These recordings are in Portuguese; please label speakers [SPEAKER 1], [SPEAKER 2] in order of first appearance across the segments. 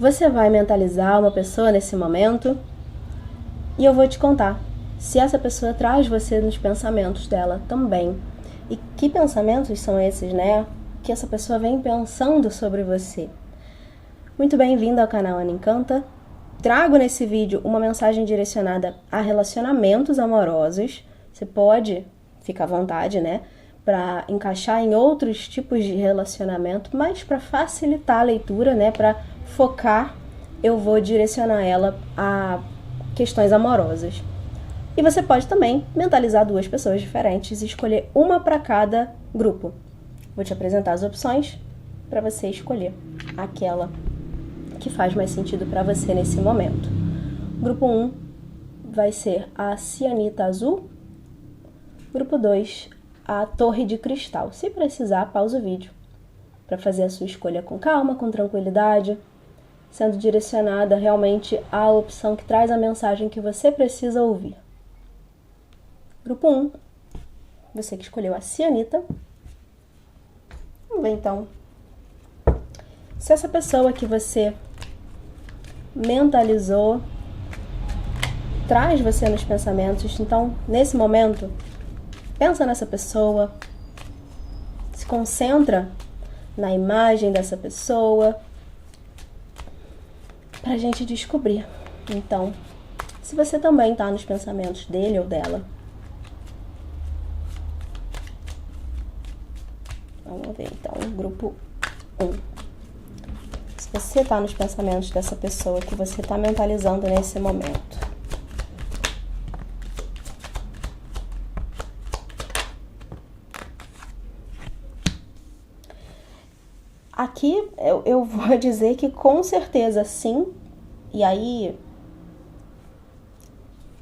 [SPEAKER 1] Você vai mentalizar uma pessoa nesse momento e eu vou te contar se essa pessoa traz você nos pensamentos dela também. E que pensamentos são esses, né? Que essa pessoa vem pensando sobre você. Muito bem-vindo ao canal Ana Encanta. Trago nesse vídeo uma mensagem direcionada a relacionamentos amorosos. Você pode ficar à vontade, né? Para encaixar em outros tipos de relacionamento, mas para facilitar a leitura, né? Para focar, eu vou direcionar ela a questões amorosas. E você pode também mentalizar duas pessoas diferentes e escolher uma para cada grupo. Vou te apresentar as opções para você escolher aquela que faz mais sentido para você nesse momento. Grupo 1 vai ser a cianita azul. Grupo 2, a torre de cristal. Se precisar, pausa o vídeo para fazer a sua escolha com calma, com tranquilidade, sendo direcionada realmente à opção que traz a mensagem que você precisa ouvir. Grupo 1, você que escolheu a cianita. Vamos ver então se essa pessoa que você mentalizou traz você nos pensamentos. Então, nesse momento, pensa nessa pessoa, se concentra na imagem dessa pessoa, pra gente descobrir. Então, se você também tá nos pensamentos dele ou dela. Vamos ver então, grupo 1. Se você tá nos pensamentos dessa pessoa que você tá mentalizando nesse momento. Aqui eu vou dizer que com certeza sim, e aí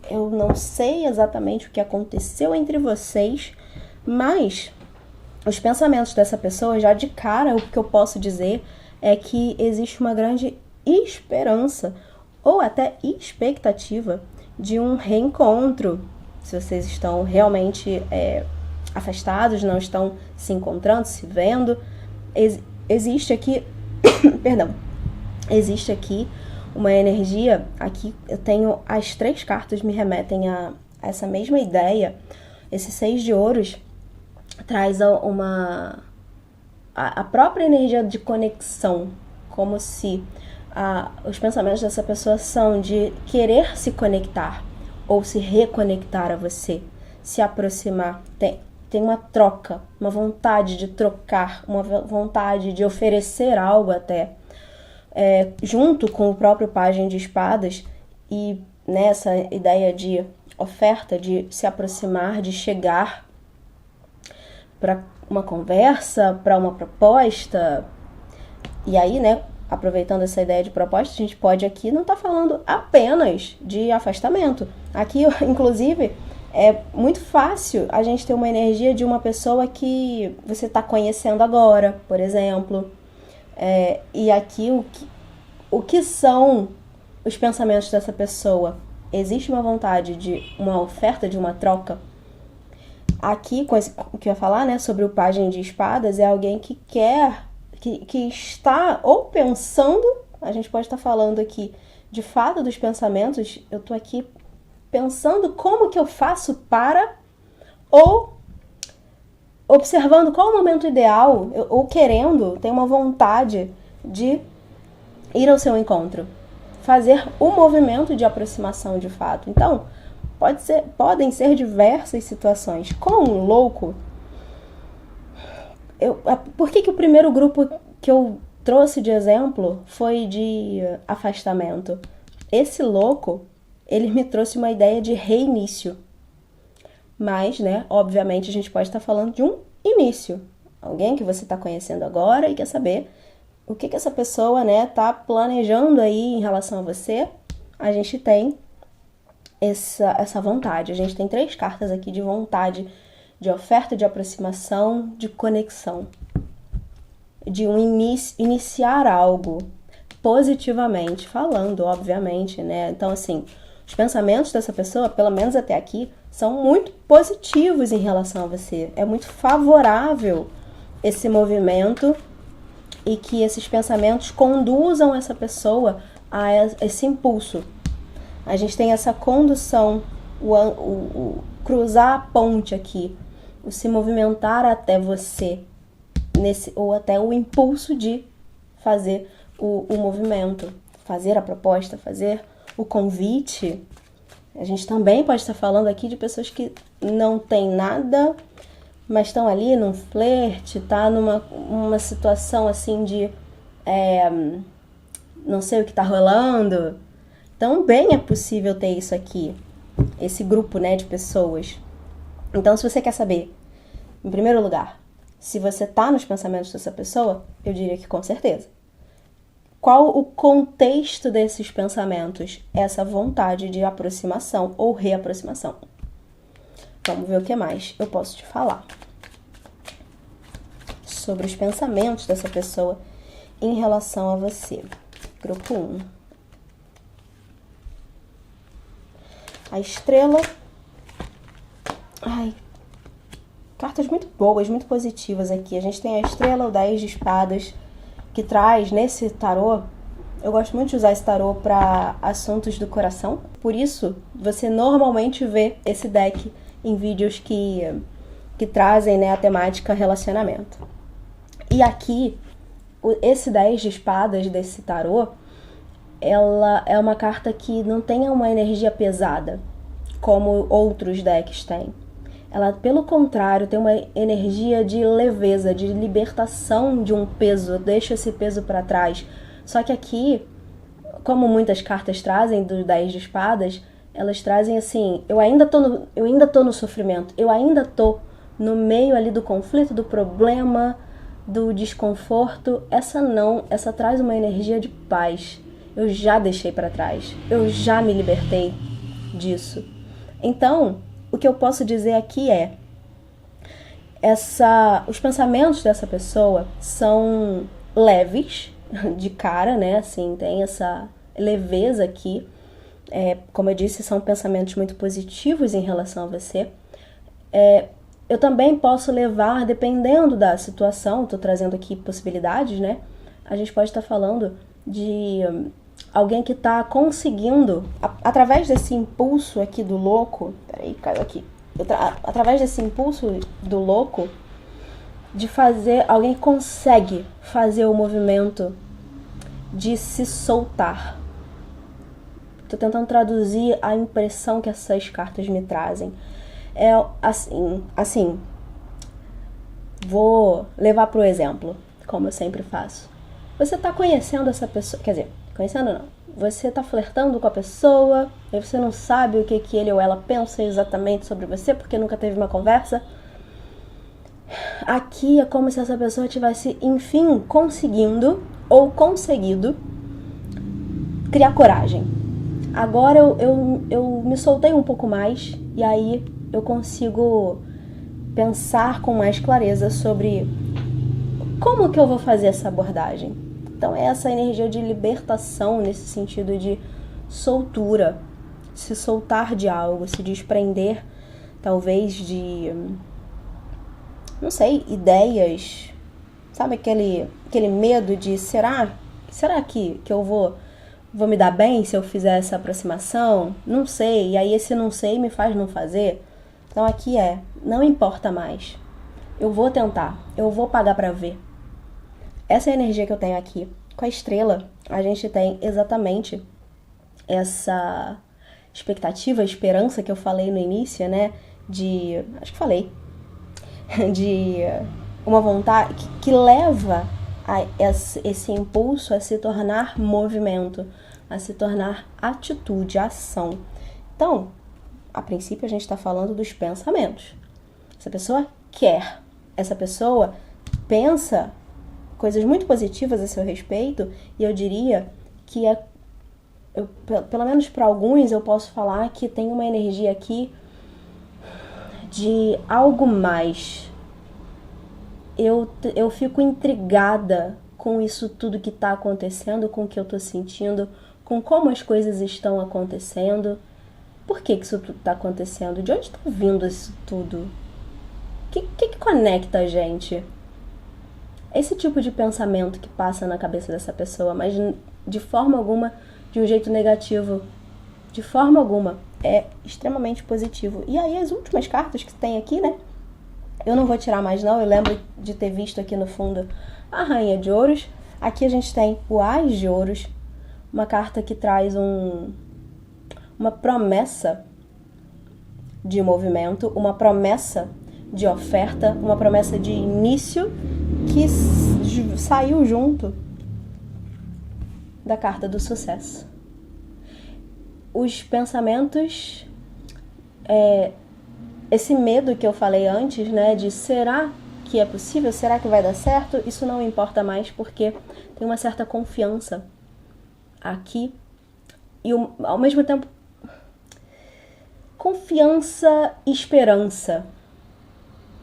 [SPEAKER 1] eu não sei exatamente o que aconteceu entre vocês, mas os pensamentos dessa pessoa, já de cara, o que eu posso dizer é que existe uma grande esperança ou até expectativa de um reencontro. Se vocês estão realmente afastados, não estão se encontrando, se vendo, existe aqui, perdão, existe aqui uma energia. Aqui eu tenho as 3 cartas me remetem a essa mesma ideia. Esse 6 de ouros traz a própria energia de conexão, como se os pensamentos dessa pessoa são de querer se conectar ou se reconectar a você, se aproximar. Tem uma troca, uma vontade de trocar, uma vontade de oferecer algo até, junto com o próprio pajem de espadas, e nessa ideia de oferta, de se aproximar, de chegar para uma conversa, para uma proposta. E aí, né, aproveitando essa ideia de proposta, a gente pode aqui não estar falando apenas de afastamento. Aqui, inclusive, é muito fácil a gente ter uma energia de uma pessoa que você está conhecendo agora, por exemplo. E aqui, o que são os pensamentos dessa pessoa? Existe uma vontade de uma oferta, de uma troca? Aqui, o que eu ia falar, né, sobre o pajem de espadas, é alguém que quer, que está ou pensando, a gente pode estar falando aqui de fato dos pensamentos, eu tô aqui pensando como que eu faço para, ou observando qual é o momento ideal, ou querendo, tem uma vontade de ir ao seu encontro, fazer o movimento de aproximação de fato. Então, podem ser diversas situações. Com um louco, por que o primeiro grupo que eu trouxe de exemplo foi de afastamento? Esse louco, ele me trouxe uma ideia de reinício. Mas, né, obviamente a gente pode estar falando de um início. Alguém que você está conhecendo agora e quer saber o que essa pessoa, né, tá planejando aí em relação a você. A gente tem essa vontade. A gente tem 3 cartas aqui de vontade, de oferta, de aproximação, de conexão. De um iniciar algo positivamente falando, obviamente, né? Então, assim, os pensamentos dessa pessoa, pelo menos até aqui, são muito positivos em relação a você. É muito favorável esse movimento e que esses pensamentos conduzam essa pessoa a esse impulso. A gente tem essa condução, o cruzar a ponte aqui, o se movimentar até você, ou até o impulso de fazer o movimento, fazer a proposta, fazer o convite. A gente também pode estar falando aqui de pessoas que não têm nada, mas estão ali num flerte, tá numa situação assim de não sei o que tá rolando. Também é possível ter isso aqui, esse grupo, né, de pessoas. Então, se você quer saber, em primeiro lugar, se você tá nos pensamentos dessa pessoa, eu diria que com certeza. Qual o contexto desses pensamentos? Essa vontade de aproximação ou reaproximação. Vamos ver o que mais eu posso te falar sobre os pensamentos dessa pessoa em relação a você. Grupo 1. A estrela. Ai, cartas muito boas, muito positivas aqui. A gente tem a estrela, o 10 de espadas, que traz nesse tarô. Eu gosto muito de usar esse tarô para assuntos do coração. Por isso, você normalmente vê esse deck em vídeos que trazem, né, a temática relacionamento. E aqui, esse 10 de espadas desse tarô, ela é uma carta que não tem uma energia pesada, como outros decks têm. Ela, pelo contrário, tem uma energia de leveza, de libertação de um peso, deixa esse peso para trás. Só que aqui, como muitas cartas trazem do 10 de espadas, elas trazem assim, eu ainda tô no sofrimento, eu ainda tô no meio ali do conflito, do problema, do desconforto. Essa traz uma energia de paz. Eu já deixei para trás, eu já me libertei disso. Então, o que eu posso dizer aqui é, os pensamentos dessa pessoa são leves, de cara, né? Assim, tem essa leveza aqui. Como eu disse, são pensamentos muito positivos em relação a você. Eu também posso levar, dependendo da situação, estou trazendo aqui possibilidades, né? A gente pode estar falando de alguém que está conseguindo, através desse impulso aqui do louco, peraí, caiu aqui, através desse impulso do louco, de fazer, alguém consegue fazer o movimento de se soltar. Tô tentando traduzir a impressão que essas cartas me trazem. É assim, vou levar pro exemplo, como eu sempre faço. Você tá conhecendo essa pessoa, quer dizer, conhecendo não, você tá flertando com a pessoa, e você não sabe o que ele ou ela pensa exatamente sobre você, porque nunca teve uma conversa. Aqui é como se essa pessoa tivesse, enfim, conseguido criar coragem. Agora eu me soltei um pouco mais, e aí eu consigo pensar com mais clareza sobre como que eu vou fazer essa abordagem. Então é essa energia de libertação, nesse sentido de soltura, se soltar de algo, se desprender talvez de, não sei, ideias, sabe aquele medo de será que eu vou me dar bem se eu fizer essa aproximação? Não sei, e aí esse não sei me faz não fazer. Então aqui não importa mais, eu vou tentar, eu vou pagar pra ver. Essa é a energia que eu tenho aqui. Com a estrela, a gente tem exatamente essa expectativa, esperança que eu falei no início, né? Acho que falei. De uma vontade que leva a esse impulso a se tornar movimento, a se tornar atitude, ação. Então, a princípio a gente está falando dos pensamentos. Essa pessoa quer, essa pessoa pensa coisas muito positivas a seu respeito, e eu diria que pelo menos para alguns eu posso falar que tem uma energia aqui de algo mais. Eu fico intrigada com isso tudo que está acontecendo, com o que eu estou sentindo, com como as coisas estão acontecendo. Por que isso tudo está acontecendo? De onde está vindo isso tudo? O que conecta a gente? Esse tipo de pensamento que passa na cabeça dessa pessoa, mas de forma alguma de um jeito negativo, de forma alguma, é extremamente positivo. E aí as últimas cartas que tem aqui, né? Eu não vou tirar mais não, eu lembro de ter visto aqui no fundo a Rainha de Ouros. Aqui a gente tem o Ás de Ouros, uma carta que traz uma promessa de movimento, uma promessa de oferta, uma promessa de início que saiu junto da carta do sucesso. Os pensamentos, esse medo que eu falei antes, né, de será que é possível, será que vai dar certo, isso não importa mais porque tem uma certa confiança aqui e ao mesmo tempo confiança e esperança.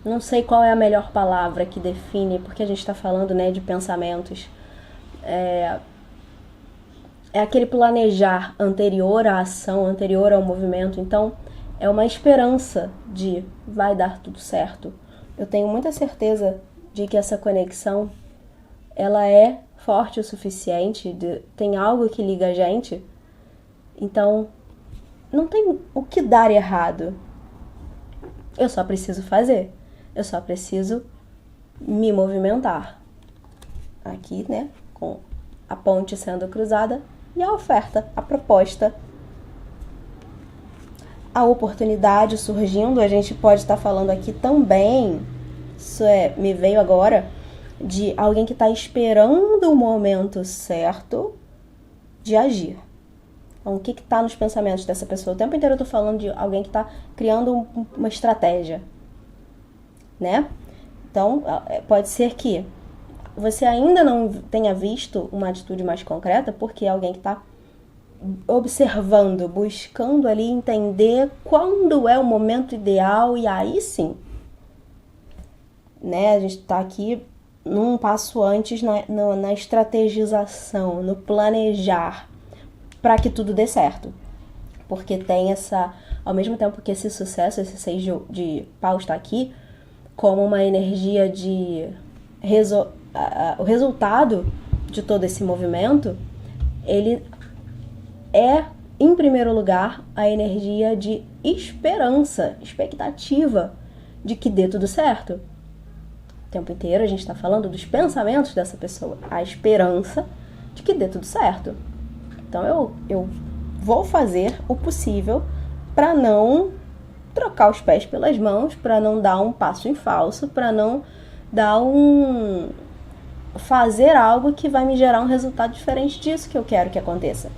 [SPEAKER 1] Não sei qual é a melhor palavra que define, porque a gente está falando, né, de pensamentos. É aquele planejar anterior à ação, anterior ao movimento. Então, é uma esperança de vai dar tudo certo. Eu tenho muita certeza de que essa conexão, ela é forte o suficiente, tem algo que liga a gente. Então, não tem o que dar errado. Eu só preciso fazer. Eu só preciso me movimentar. Aqui, né, com a ponte sendo cruzada e a oferta, a proposta, a oportunidade surgindo. A gente pode estar falando aqui também, me veio agora, de alguém que está esperando o momento certo de agir. Então, o que está nos pensamentos dessa pessoa? O tempo inteiro eu estou falando de alguém que está criando uma estratégia, né? Então, pode ser que você ainda não tenha visto uma atitude mais concreta, porque é alguém que está observando, buscando ali entender quando é o momento ideal, e aí sim, né? A gente está aqui num passo antes na estrategização, no planejar, para que tudo dê certo. Porque tem ao mesmo tempo que esse sucesso, esse 6 de paus está aqui, como uma energia de o resultado de todo esse movimento, ele é, em primeiro lugar, a energia de esperança, expectativa de que dê tudo certo. O tempo inteiro a gente está falando dos pensamentos dessa pessoa, a esperança de que dê tudo certo. Então eu vou fazer o possível para não trocar os pés pelas mãos, para não dar um passo em falso, para não dar fazer algo que vai me gerar um resultado diferente disso que eu quero que aconteça.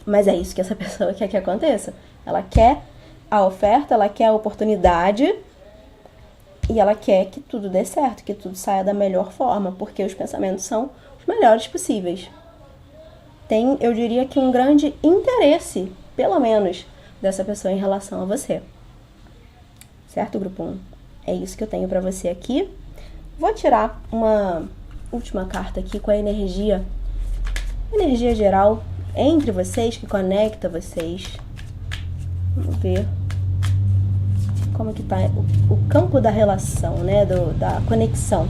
[SPEAKER 1] Mas é isso que essa pessoa quer que aconteça. Ela quer a oferta, ela quer a oportunidade e ela quer que tudo dê certo, que tudo saia da melhor forma, porque os pensamentos são os melhores possíveis. Tem, eu diria que um grande interesse, pelo menos, dessa pessoa em relação a você. Certo, grupo 1? É isso que eu tenho pra você aqui. Vou tirar uma última carta aqui com a energia geral entre vocês, que conecta vocês. Vamos ver como que tá o campo da relação, né, da conexão,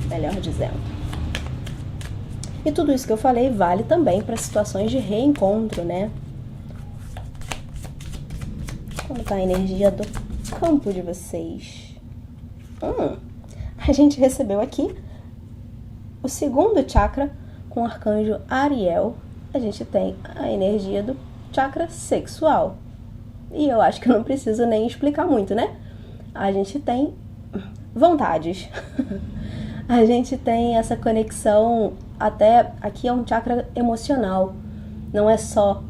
[SPEAKER 1] melhor dizendo. E tudo isso que eu falei vale também para situações de reencontro, né? Como tá a energia do campo de vocês? A gente recebeu aqui o segundo chakra com o arcanjo Ariel. A gente tem a energia do chakra sexual. E eu acho que eu não preciso nem explicar muito, né? A gente tem vontades. A gente tem essa conexão, até aqui é um chakra emocional. Não é só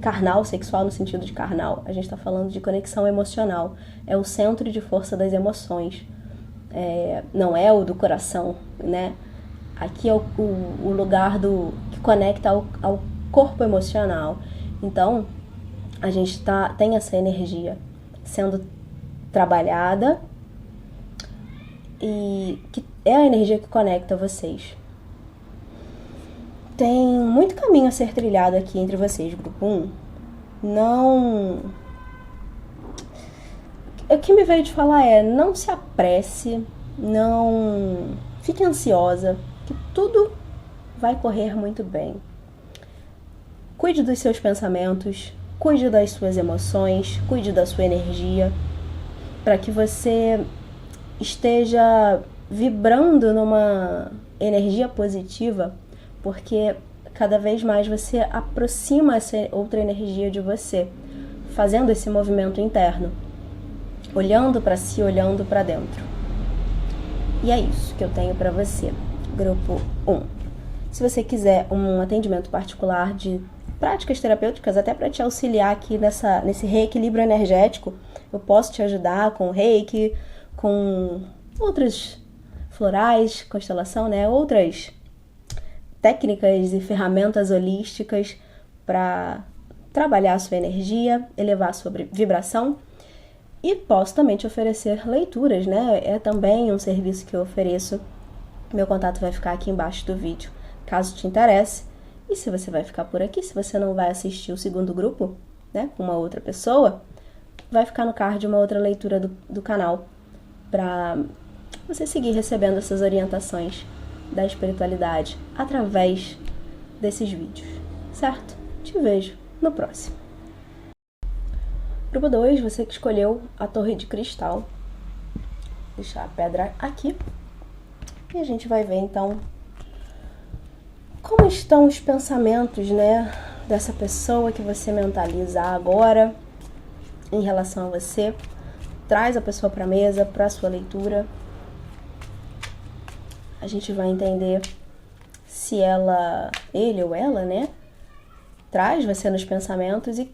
[SPEAKER 1] carnal, sexual no sentido de carnal. A gente está falando de conexão emocional. É o centro de força das emoções. Não é o do coração, né? Aqui é o lugar que conecta ao corpo emocional. Então, a gente tem essa energia sendo trabalhada e que é a energia que conecta vocês. Tem muito caminho a ser trilhado aqui entre vocês, grupo 1. O que me veio de falar não se apresse, não fique ansiosa, que tudo vai correr muito bem. Cuide dos seus pensamentos, cuide das suas emoções, cuide da sua energia, para que você esteja vibrando numa energia positiva, porque cada vez mais você aproxima essa outra energia de você, fazendo esse movimento interno, olhando para si, olhando para dentro. E é isso que eu tenho para você, grupo 1. Se você quiser um atendimento particular de práticas terapêuticas, até para te auxiliar aqui nesse reequilíbrio energético, eu posso te ajudar com reiki, com outros florais, constelação, né? Outras técnicas e ferramentas holísticas para trabalhar a sua energia, elevar a sua vibração. E posso também te oferecer leituras, né? É também um serviço que eu ofereço. Meu contato vai ficar aqui embaixo do vídeo, caso te interesse. E se você vai ficar por aqui, se você não vai assistir o segundo grupo, né, com uma outra pessoa, vai ficar no card uma outra leitura do canal para você seguir recebendo essas orientações da espiritualidade através desses vídeos, certo? Te vejo no próximo. Grupo 2, você que escolheu a Torre de Cristal. Vou deixar a pedra aqui. E a gente vai ver, então, como estão os pensamentos, né, dessa pessoa que você mentaliza agora em relação a você. Traz a pessoa para a mesa, para a sua leitura. A gente vai entender se ele ou ela, né, traz você nos pensamentos e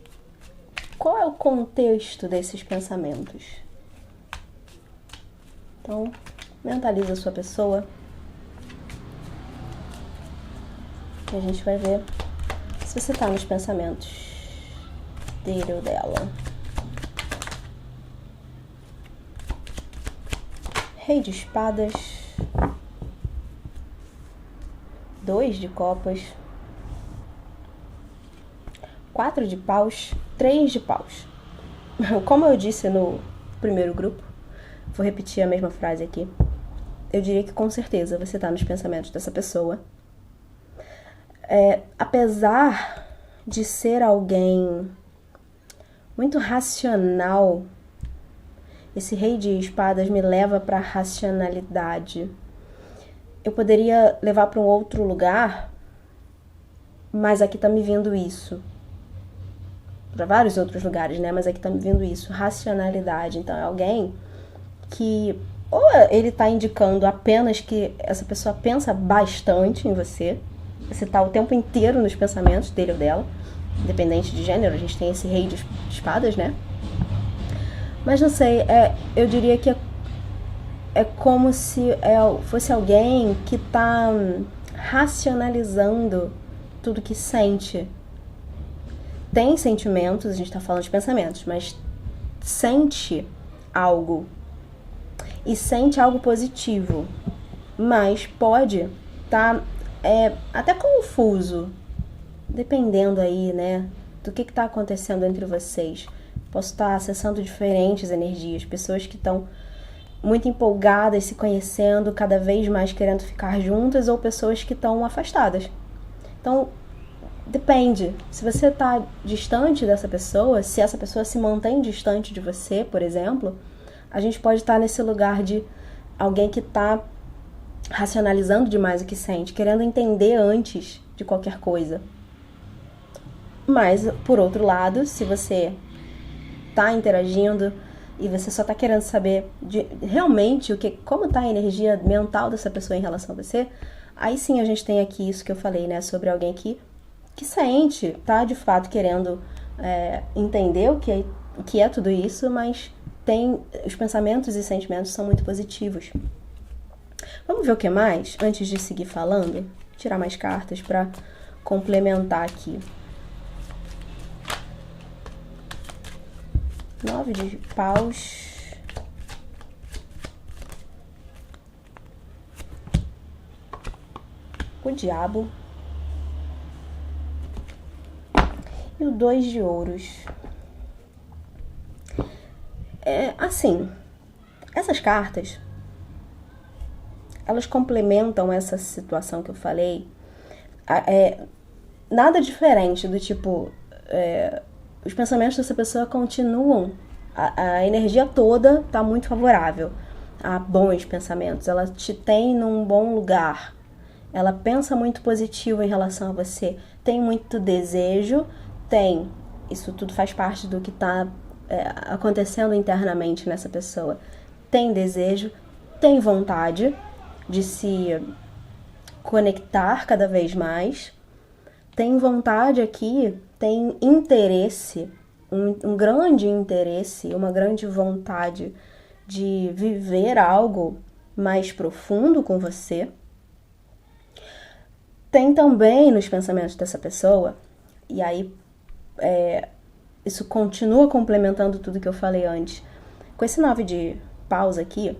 [SPEAKER 1] qual é o contexto desses pensamentos. Então, mentaliza a sua pessoa. E a gente vai ver se você está nos pensamentos dele ou dela. Rei de espadas. 2 de copas. 4 de paus. 3 de paus. Como eu disse no primeiro grupo, vou repetir a mesma frase aqui. Eu diria que com certeza você está nos pensamentos dessa pessoa. Apesar de ser alguém muito racional, esse rei de espadas me leva para a racionalidade. Eu poderia levar para um outro lugar, mas aqui tá me vindo isso. Para vários outros lugares, né? Mas aqui tá me vindo isso, racionalidade. Então é alguém que ou ele tá indicando apenas que essa pessoa pensa bastante em você. Você tá o tempo inteiro nos pensamentos dele ou dela, independente de gênero. A gente tem esse rei de espadas, né? Mas não sei, eu diria que é como se fosse alguém que tá racionalizando tudo que sente. Tem sentimentos, a gente tá falando de pensamentos, mas sente algo. E sente algo positivo. Mas pode tá até confuso, dependendo aí, né, do que tá acontecendo entre vocês. Posso estar acessando diferentes energias, pessoas que estão muito empolgadas, se conhecendo, cada vez mais querendo ficar juntas, ou pessoas que estão afastadas. Então, depende. Se você está distante dessa pessoa, se essa pessoa se mantém distante de você, por exemplo, a gente pode estar nesse lugar de alguém que está racionalizando demais o que sente, querendo entender antes de qualquer coisa. Mas, por outro lado, se você tá interagindo e você só tá querendo saber de realmente como tá a energia mental dessa pessoa em relação a você, aí sim a gente tem aqui isso que eu falei, né, sobre alguém que sente, tá de fato querendo entender o que é tudo isso, mas os pensamentos e sentimentos são muito positivos. Vamos ver o que mais antes de seguir falando? Tirar mais cartas para complementar aqui. 9 de paus. O diabo. E o 2 de ouros. Assim, essas cartas elas complementam essa situação que eu falei. Nada diferente do tipo, os pensamentos dessa pessoa continuam, a energia toda tá muito favorável a bons pensamentos, ela te tem num bom lugar, ela pensa muito positivo em relação a você, tem muito desejo, isso tudo faz parte do que tá acontecendo internamente nessa pessoa, tem desejo, tem vontade de se conectar cada vez mais, tem vontade aqui, tem interesse, um grande interesse, uma grande vontade de viver algo mais profundo com você. Tem também nos pensamentos dessa pessoa, e aí isso continua complementando tudo que eu falei antes. Com esse 9 de paus aqui,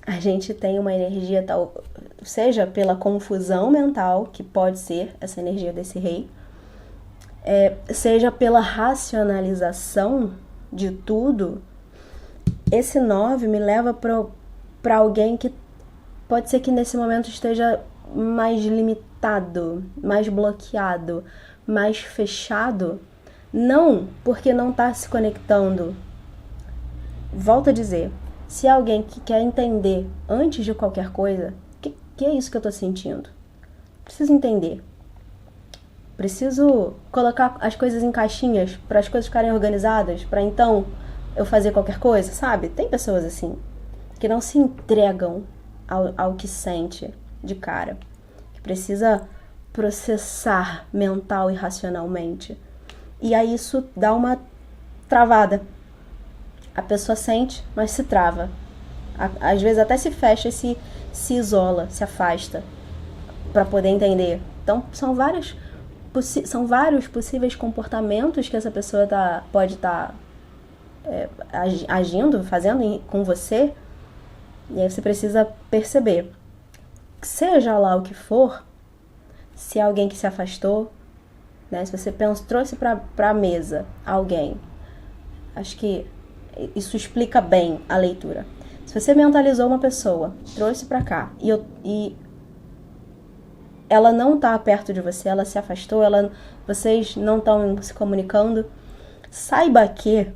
[SPEAKER 1] a gente tem uma energia tal, seja pela confusão mental, que pode ser essa energia desse rei, seja pela racionalização de tudo. Esse 9 me leva para alguém que pode ser que nesse momento esteja mais limitado, mais bloqueado, mais fechado, não porque não está se conectando. Volto a dizer, se é alguém que quer entender antes de qualquer coisa, que é isso que eu tô sentindo? Preciso entender. Preciso colocar as coisas em caixinhas para as coisas ficarem organizadas, para então eu fazer qualquer coisa, sabe? Tem pessoas assim, que não se entregam ao que sente de cara, que precisa processar mental e racionalmente. E aí isso dá uma travada. A pessoa sente, mas se trava. Às vezes até se fecha e se isola, se afasta para poder entender. Então são vários possíveis comportamentos que essa pessoa pode estar agindo, fazendo com você. E aí você precisa perceber. Seja lá o que for, se é alguém que se afastou, né? Se você trouxe para a mesa alguém, acho que isso explica bem a leitura. Se você mentalizou uma pessoa, trouxe para cá e ela não está perto de você, ela se afastou, vocês não estão se comunicando, saiba que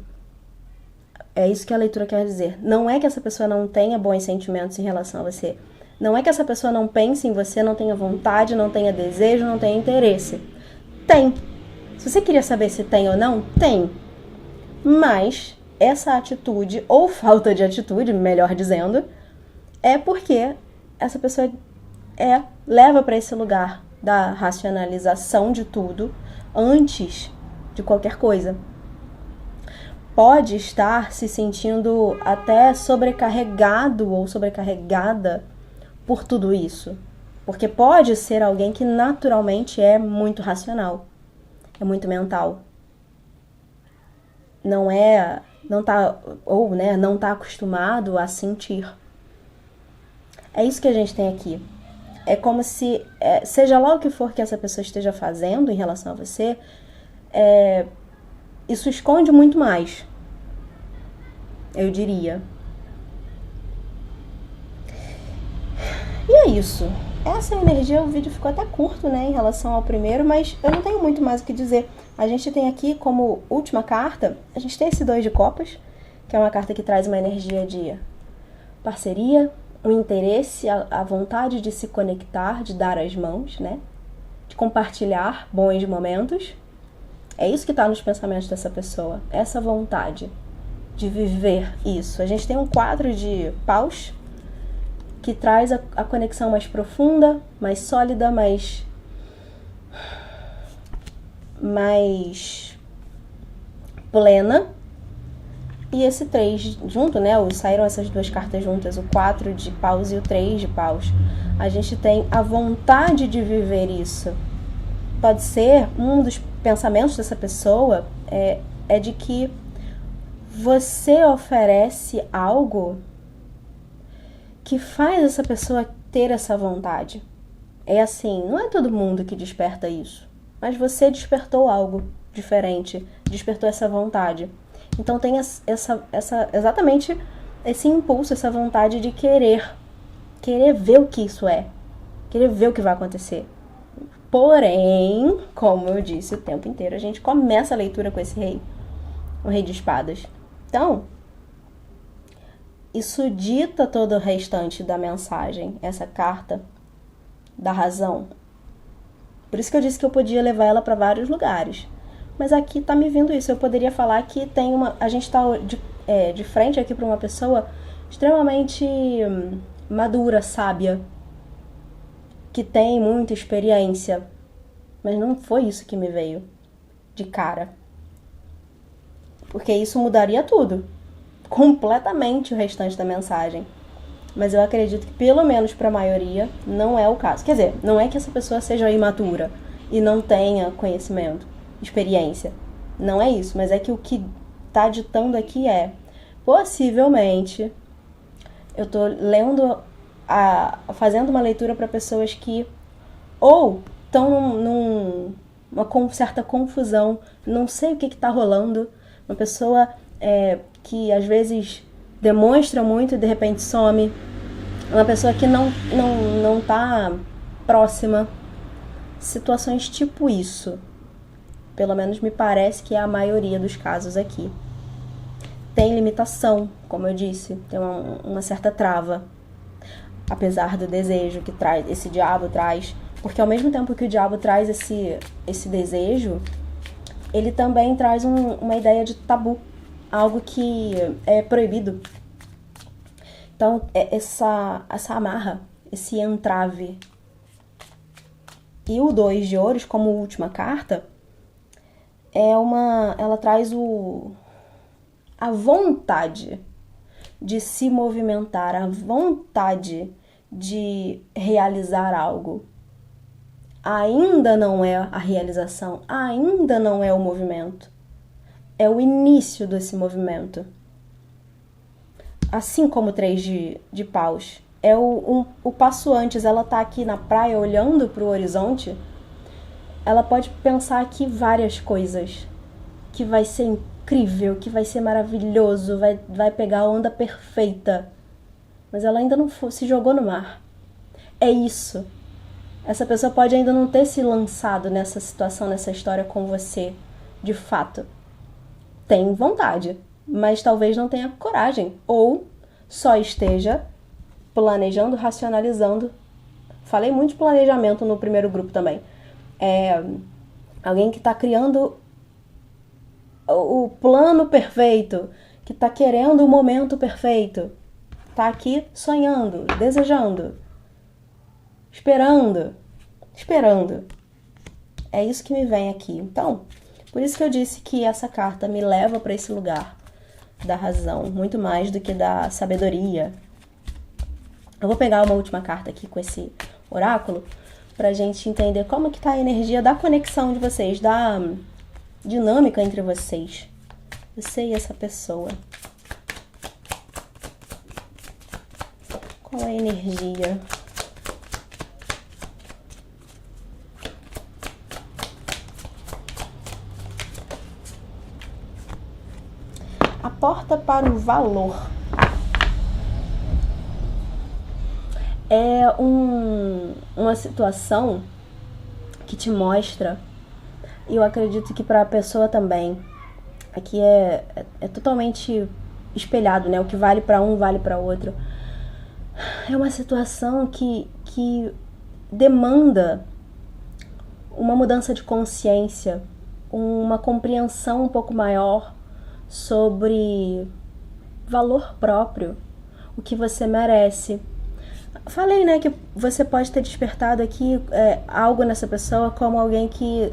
[SPEAKER 1] é isso que a leitura quer dizer. Não é que essa pessoa não tenha bons sentimentos em relação a você. Não é que essa pessoa não pense em você, não tenha vontade, não tenha desejo, não tenha interesse. Tem. Se você queria saber se tem ou não, tem. Mas essa atitude, ou falta de atitude, melhor dizendo, é porque essa pessoa leva para esse lugar da racionalização de tudo antes de qualquer coisa. Pode estar se sentindo até sobrecarregado ou sobrecarregada por tudo isso. Porque pode ser alguém que naturalmente é muito racional, é muito mental. Não tá acostumado a sentir. É isso que a gente tem aqui. É como se, seja lá o que for que essa pessoa esteja fazendo em relação a você, isso esconde muito mais, eu diria. E é isso. Essa energia, o vídeo ficou até curto, né, em relação ao primeiro, mas eu não tenho muito mais o que dizer. A gente tem aqui como última carta, a gente tem esse 2 de copas, que é uma carta que traz uma energia de parceria, um interesse, a vontade de se conectar, de dar as mãos, né, de compartilhar bons momentos. É isso que está nos pensamentos dessa pessoa, essa vontade de viver isso. A gente tem um 4 de paus, que traz a conexão mais profunda, mais sólida, mais plena. E esse 3 junto, né? Saíram essas duas cartas juntas, o 4 de paus e o 3 de paus. A gente tem a vontade de viver isso. Pode ser, um dos pensamentos dessa pessoa é de que você oferece algo que faz essa pessoa ter essa vontade. É assim, não é todo mundo que desperta isso, mas você despertou algo diferente, despertou essa vontade. Então tem exatamente esse impulso, essa vontade de querer querer ver o que isso é, querer ver o que vai acontecer. Porém, como eu disse o tempo inteiro, a gente começa a leitura com esse rei, o rei de espadas. Então, isso dita todo o restante da mensagem, essa carta da razão. Por isso que eu disse que eu podia levar ela para vários lugares. Mas aqui tá me vindo isso. Eu poderia falar que tem uma... A gente tá de frente aqui para uma pessoa extremamente madura, sábia, que tem muita experiência. Mas não foi isso que me veio de cara. Porque isso mudaria tudo. Completamente o restante da mensagem. Mas eu acredito que, pelo menos para a maioria, não é o caso. Quer dizer, não é que essa pessoa seja imatura e não tenha conhecimento, experiência. Não é isso, mas é que o que tá ditando aqui é, possivelmente, eu tô lendo, fazendo uma leitura para pessoas que ou estão numa certa confusão, não sei o que tá rolando, uma pessoa que às vezes demonstra muito e de repente some, uma pessoa que não tá próxima, situações tipo isso. Pelo menos me parece que é a maioria dos casos aqui. Tem limitação, como eu disse, tem uma certa trava, apesar do desejo que esse diabo traz, porque ao mesmo tempo que o diabo traz esse desejo, ele também traz uma ideia de tabu, algo que é proibido. Então, essa amarra, esse entrave. E o 2 de ouros, como última carta, ela traz a vontade de se movimentar, a vontade de realizar algo. Ainda não é a realização, ainda não é o movimento. É o início desse movimento. Assim como o 3 de paus. É o passo antes, ela tá aqui na praia olhando pro horizonte, ela pode pensar aqui várias coisas. Que vai ser incrível, que vai ser maravilhoso, vai pegar a onda perfeita. Mas ela ainda não se jogou no mar. É isso. Essa pessoa pode ainda não ter se lançado nessa situação, nessa história com você, de fato. Tem vontade, mas talvez não tenha coragem. Ou só esteja planejando, racionalizando. Falei muito de planejamento no primeiro grupo também. Alguém que está criando o plano perfeito, que está querendo o momento perfeito. Está aqui sonhando, desejando, esperando. É isso que me vem aqui. Então, por isso que eu disse que essa carta me leva para esse lugar da razão, muito mais do que da sabedoria. Eu vou pegar uma última carta aqui com esse oráculo pra gente entender como que tá a energia da conexão de vocês, da dinâmica entre vocês. Você e essa pessoa. Qual é a energia? A porta para o valor. É uma situação que te mostra, e eu acredito que para a pessoa também, aqui é totalmente espelhado, né? O que vale para um vale para outro. É uma situação que demanda uma mudança de consciência, uma compreensão um pouco maior sobre valor próprio, o que você merece. Falei, né, que você pode ter despertado aqui algo nessa pessoa como alguém que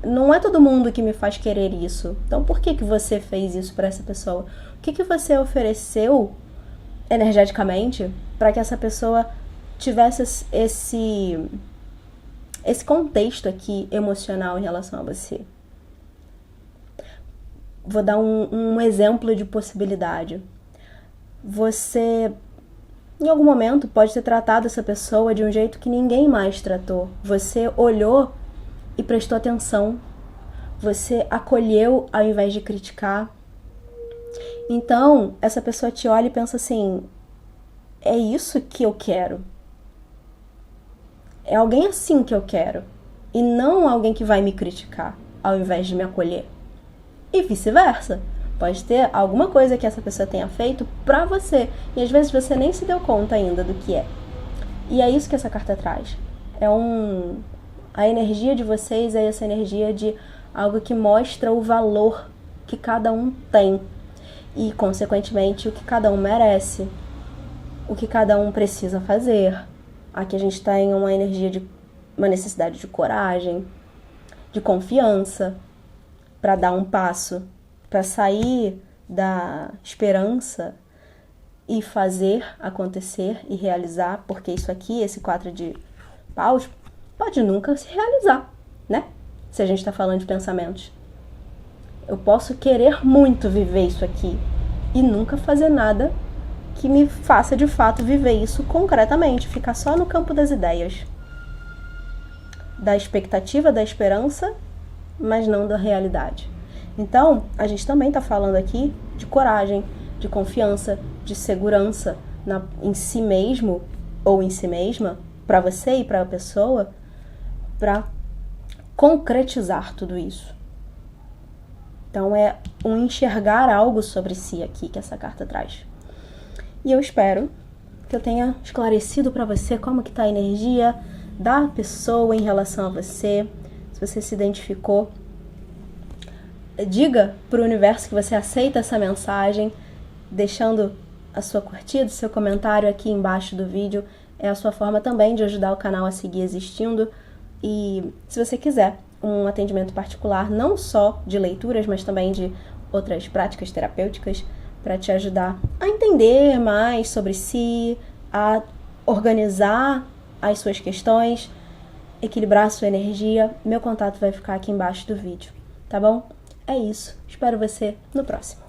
[SPEAKER 1] não é todo mundo que me faz querer isso. Então, por que você fez isso para essa pessoa? O que você ofereceu energeticamente para que essa pessoa tivesse esse contexto aqui emocional em relação a você? Vou dar um exemplo de possibilidade. Você, em algum momento, pode ter tratado essa pessoa de um jeito que ninguém mais tratou. Você olhou e prestou atenção. Você acolheu ao invés de criticar. Então, essa pessoa te olha e pensa assim, é isso que eu quero. É alguém assim que eu quero. E não alguém que vai me criticar, ao invés de me acolher. E vice-versa. Pode ter alguma coisa que essa pessoa tenha feito pra você. E às vezes você nem se deu conta ainda do que é. E é isso que essa carta traz. A energia de vocês é essa energia de algo que mostra o valor que cada um tem. E, consequentemente, o que cada um merece. O que cada um precisa fazer. Aqui a gente tem uma energia de uma necessidade de coragem, de confiança, para dar um passo, para sair da esperança e fazer acontecer e realizar, porque isso aqui, esse 4 de paus, pode nunca se realizar, né? Se a gente está falando de pensamentos. Eu posso querer muito viver isso aqui e nunca fazer nada que me faça de fato viver isso concretamente, ficar só no campo das ideias, da expectativa, da esperança, mas não da realidade. Então, a gente também está falando aqui de coragem, de confiança, de segurança em si mesmo ou em si mesma, para você e para a pessoa, para concretizar tudo isso. Então, é um enxergar algo sobre si aqui que essa carta traz. E eu espero que eu tenha esclarecido para você como que está a energia da pessoa em relação a você. Se você se identificou, diga para o universo que você aceita essa mensagem, deixando a sua curtida, o seu comentário aqui embaixo do vídeo. É a sua forma também de ajudar o canal a seguir existindo. E se você quiser um atendimento particular, não só de leituras, mas também de outras práticas terapêuticas, para te ajudar a entender mais sobre si, a organizar as suas questões, equilibrar a sua energia, meu contato vai ficar aqui embaixo do vídeo, tá bom? É isso. Espero você no próximo.